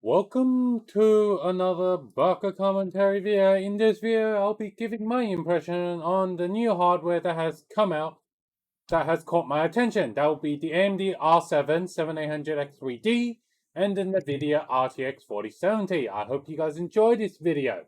Welcome to another Baka commentary video. In this video, I'll be giving my impression on the new hardware that has come out that has caught my attention. That will be the AMD R7 7800X3D and the Nvidia RTX 4070. I hope you guys enjoyed this video.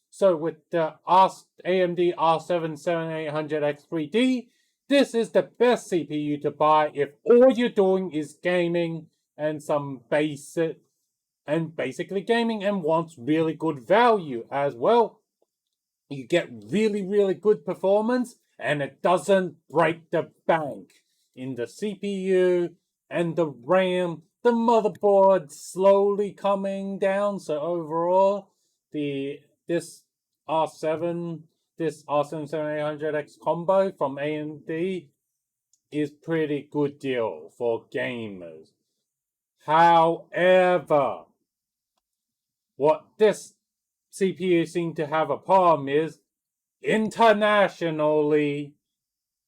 So with the AMD R7 7800X3D, this is the best CPU to buy if all you're doing is gaming and basically gaming and wants really good value as well. You get really good performance and it doesn't break the bank in the CPU and the RAM. The motherboard slowly coming down. So overall, this R7 7800X combo from AMD is pretty good deal for gamers. However, what this CPU seems to have a problem is, internationally,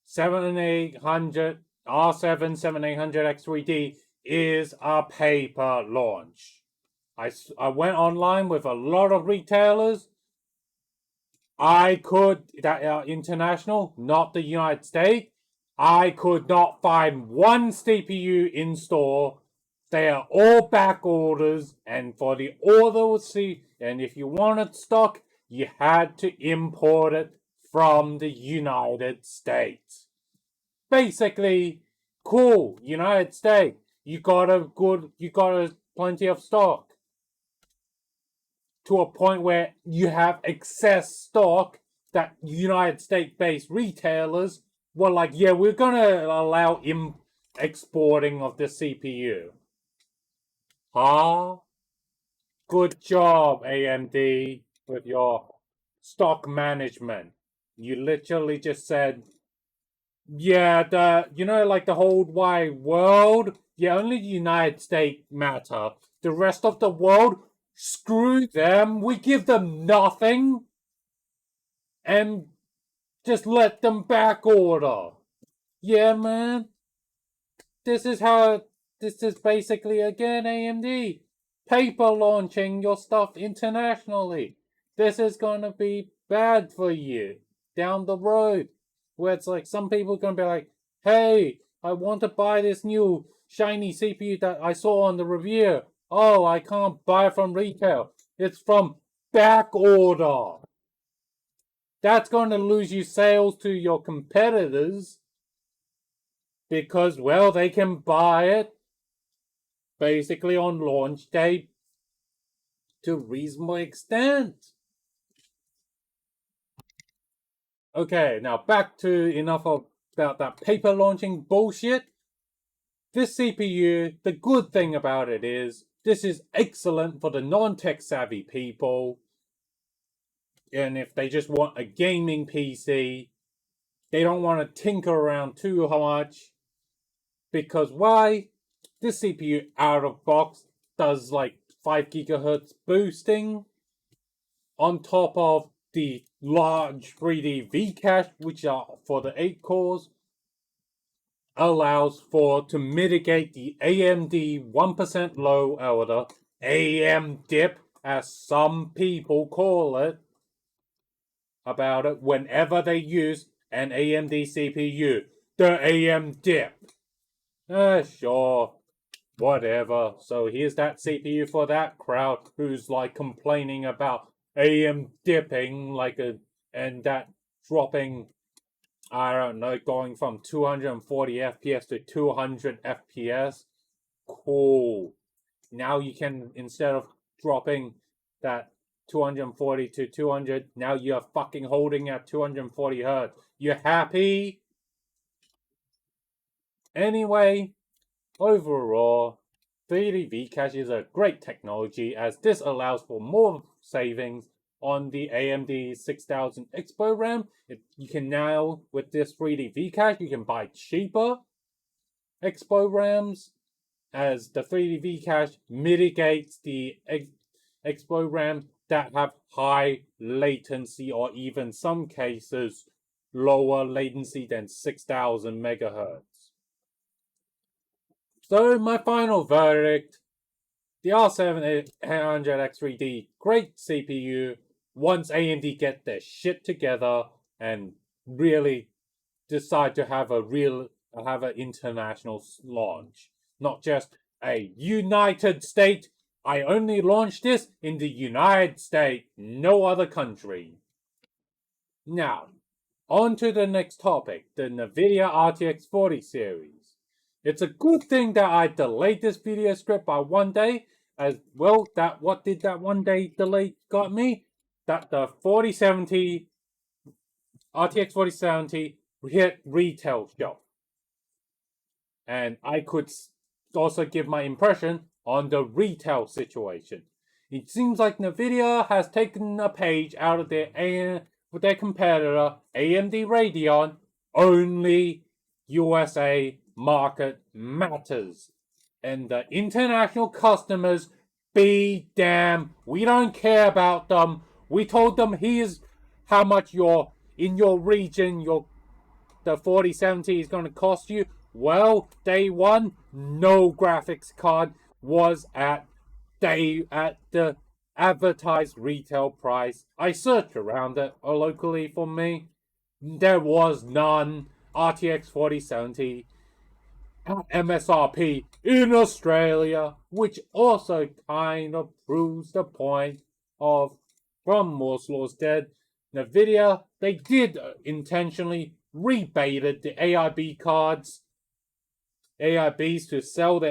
R7 7800X3D is a paper launch. I went online with a lot of retailers. That are international, not the United States. I could not find one CPU in store. They are all back orders, and for the order, and if you wanted stock, you had to import it from the United States. Basically, cool, United States, you got plenty of stock. To a point where you have excess stock that United States-based retailers were like, yeah, we're gonna allow exporting of the CPU. Huh? Good job, AMD, with your stock management. You literally just said, yeah, like the whole wide world, yeah, only the United States matter. The rest of the world, screw them. We give them nothing. And just let them back order. Yeah, man. This is basically, again, AMD paper launching your stuff internationally. This is gonna be bad for you down the road. Where it's like, some people are gonna be like, hey, I want to buy this new shiny CPU that I saw on the review. Oh, I can't buy it from retail. It's from back order. That's going to lose you sales to your competitors because, well, they can buy it basically on launch day to a reasonable extent. Okay, now back to enough about that paper launching bullshit. This CPU, the good thing about it is, this is excellent for the non-tech savvy people. And if they just want a gaming PC, they don't want to tinker around too much. Because why? This CPU out of box does like 5 GHz boosting on top of the large 3D V-cache, which are for the 8 cores, allows to mitigate the AMD 1% low order, AM dip, as some people call it, about it whenever they use an AMD CPU. The AM dip. Sure. Whatever. So here's that CPU for that crowd who's like complaining about AM dipping and that dropping, I don't know, going from 240 FPS to 200 FPS. Cool. Now you can, instead of dropping that 240 to 200, now you're fucking holding at 240 Hz. You happy? Anyway, overall, 3D V-cache is a great technology as this allows for more savings on the AMD 6000 Expo RAM. You can now, with this 3D V-cache, you can buy cheaper Expo RAMs, as the 3D V-cache mitigates the Expo RAM that have high latency, or even some cases lower latency than 6000 megahertz. So my final verdict, the R700X3D, great CPU. Once AMD get their shit together and really decide to have an international launch, not just a United States. I only launched this in the United States, no other country. Now, on to the next topic, the Nvidia RTX 40 series. It's a good thing that I delayed this video script by one day, as well. That what did that one day delay got me? That the 4070 RTX 4070 hit retail shelf, and I could also give my impression on the retail situation. It seems like Nvidia has taken a page out of with their competitor AMD Radeon. Only USA market matters, and the international customers, be damn, we don't care about them. We told them here's how much in your region the 4070 is going to cost you. Well, day one, no graphics card was at the advertised retail price. I searched around it locally for me. There was none. RTX 4070 at MSRP in Australia, which also kind of proves the point of from Moore's Law's Dead. Nvidia, they did intentionally rebaited the AIB cards, AIBs to sell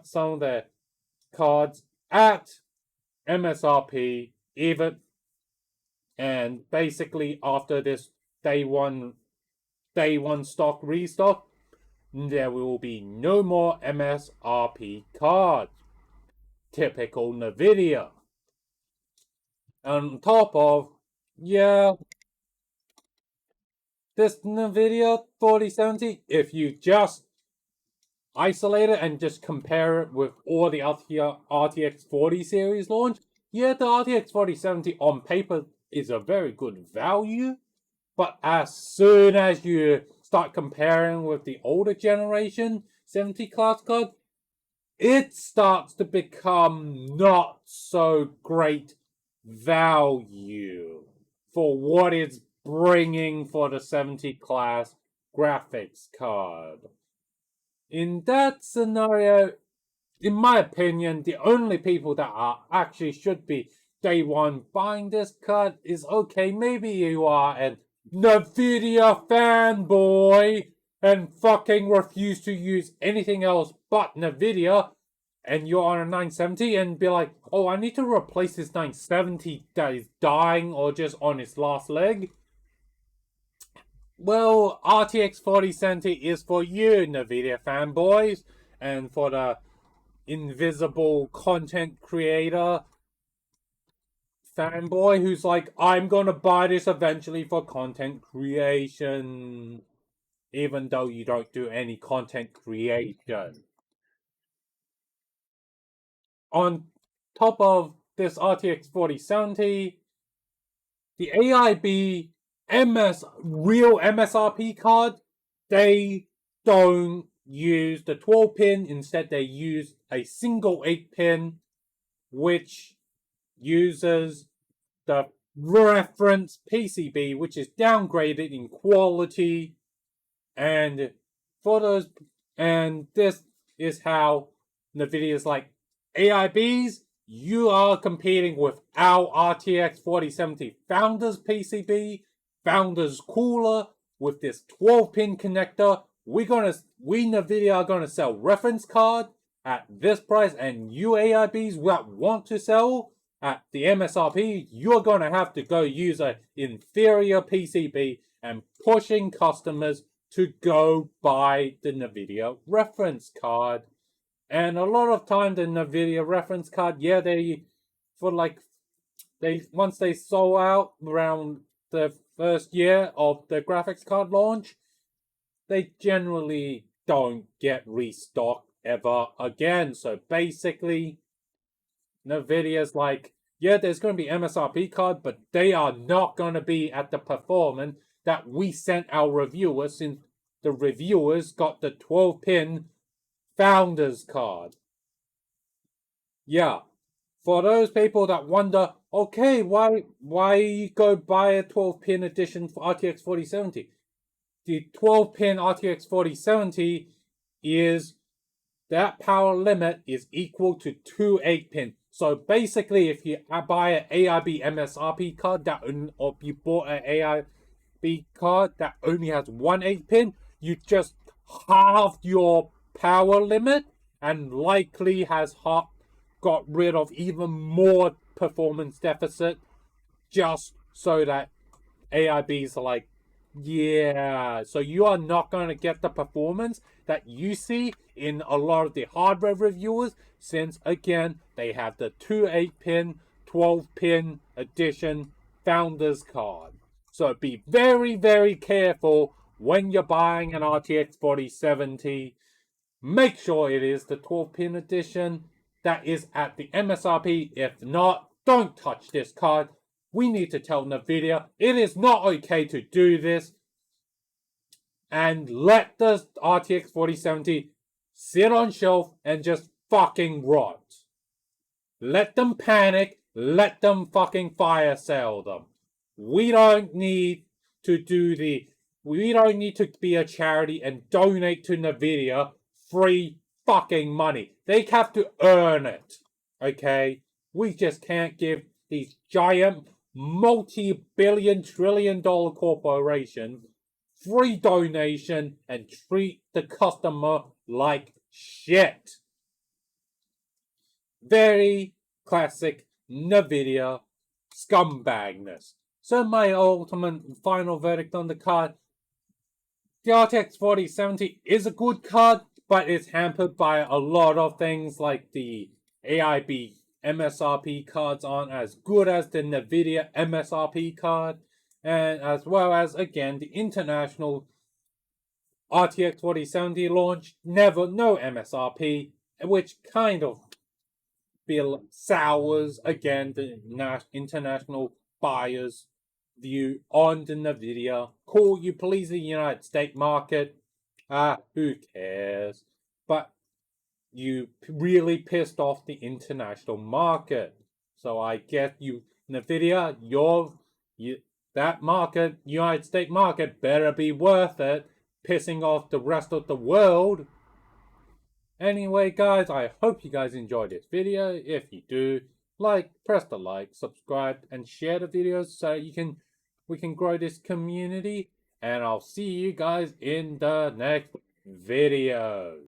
some of their cards at MSRP even, and basically after this day one stock restock, there will be no more MSRP cards. Typical Nvidia. On top of, yeah, this Nvidia 4070, if you just isolate it and just compare it with all the RTX 40 series launch, yeah, the RTX 4070 on paper is a very good value, but as soon as you start comparing with the older generation 70 class card, it starts to become not so great value for what it's bringing for the 70 class graphics card. In that scenario, in my opinion, the only people that are actually should be day one buying this card is, okay, maybe you are an Nvidia fanboy and fucking refuse to use anything else but Nvidia, and you're on a 970 and be like, oh, I need to replace this 970 that is dying or just on its last leg. Well, RTX 4070 is for you, Nvidia fanboys, and for the invisible content creator fanboy who's like, I'm gonna buy this eventually for content creation, even though you don't do any content creation. On top of this RTX 4070, the AIB real MSRP card, they don't use the 12 pin, instead they use a single 8 pin, which uses the reference PCB, which is downgraded in quality, and this is how Nvidia's like, AIBs, you are competing with our RTX 4070 Founders PCB, Founders cooler with this 12-pin connector. We Nvidia are gonna sell reference card at this price, and you AIBs that want to sell at the MSRP, you're gonna have to go use an inferior PCB and pushing customers to go buy the Nvidia reference card. And a lot of time the Nvidia reference card, yeah, once they sold out around the first year of the graphics card launch, they generally don't get restocked ever again. So basically, Nvidia's like, yeah, there's going to be MSRP card, but they are not going to be at the performance that we sent our reviewers, since the reviewers got the 12-pin Founders card. Yeah. For those people that wonder, okay, why go buy a 12-pin edition for RTX 4070? The 12-pin RTX 4070 is that power limit is equal to 2 8-pin. So basically, if you buy an AIB MSRP card or you bought an AIB card that only has 1 8-pin, you just halved your power limit and likely has got rid of even more performance deficit just so that AIBs are like, yeah, so you are not going to get the performance that you see in a lot of the hardware reviewers, since again, they have the 2 8-pin, 12-pin edition founders card. So be very, very careful when you're buying an RTX 4070. Make sure it is the 12-pin edition that is at the MSRP. If not, don't touch this card. We need to tell Nvidia it is not okay to do this, and let the RTX 4070 sit on shelf and just fucking rot. Let them panic. Let them fucking fire sale them. We don't need to we don't need to be a charity and donate to Nvidia free fucking money. They have to earn it. Okay? We just can't give these giant multi-billion trillion dollar corporations free donation and treat the customer like shit. Very classic Nvidia scumbagness. So my ultimate final verdict on the card, the RTX 4070 is a good card, but it's hampered by a lot of things like the AIB MSRP cards aren't as good as the Nvidia MSRP card, and as well as, again, the international RTX 4070 launch, no MSRP, which kind of sours again the international buyers' view on the Nvidia. Cool, you please the United States market. Who cares? But you really pissed off the international market. So I guess you, Nvidia, that market, United States market, better be worth it. Pissing off the rest of the world. Anyway, guys, I hope you guys enjoyed this video. If you do, press the like, subscribe, and share the videos so we can grow this community. And I'll see you guys in the next video.